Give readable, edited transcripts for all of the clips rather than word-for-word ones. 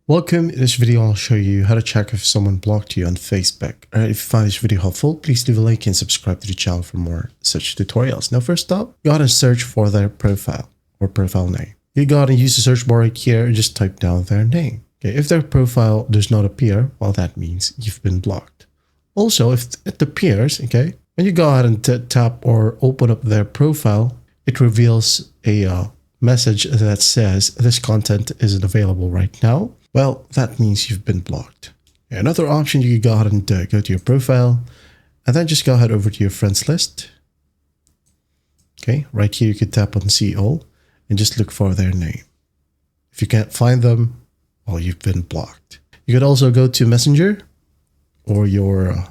Welcome. In this video, I'll show you how to check if someone blocked you on Facebook. Alright, if you find this video helpful, please leave a like and subscribe to the channel for more such tutorials. Now, first up, go ahead and search for their profile or profile name. You go ahead and use the search bar right here and just type down their name. Okay, if their profile does not appear, well, that means you've been blocked. Also, if it appears, okay, when you go ahead and tap or open up their profile, it reveals a message that says this content isn't available right now. Well, that means you've been blocked. Another option, you can go ahead and go to your profile and then just go ahead over to your friends list. Okay, right here you can tap on see all and just look for their name. If you can't find them, well, you've been blocked. You could also go to Messenger or your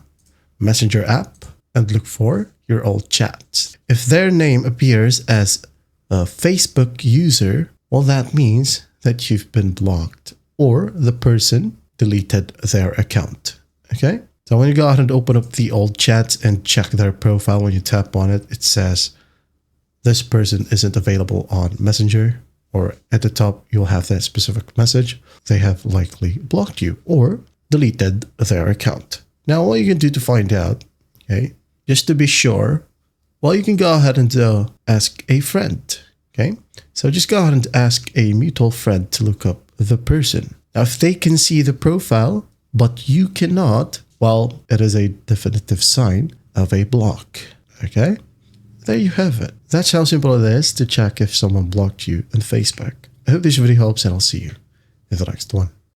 Messenger app and look for your old chats. If their name appears as a Facebook user, well, that means that you've been blocked or the person deleted their account. Okay, so when you go ahead and open up the old chats and check their profile, when you tap on it, it says this person isn't available on Messenger, or at the top you'll have that specific message. They have likely blocked you or deleted their account. Now, what you can do to find out, okay, just to be sure, well, you can go ahead and ask a friend. Okay, so just go ahead and ask a mutual friend to look up the person. Now, if they can see the profile, but you cannot, well, it is a definitive sign of a block. Okay, there you have it. That's how simple it is to check if someone blocked you on Facebook. I hope this video helps, and I'll see you in the next one.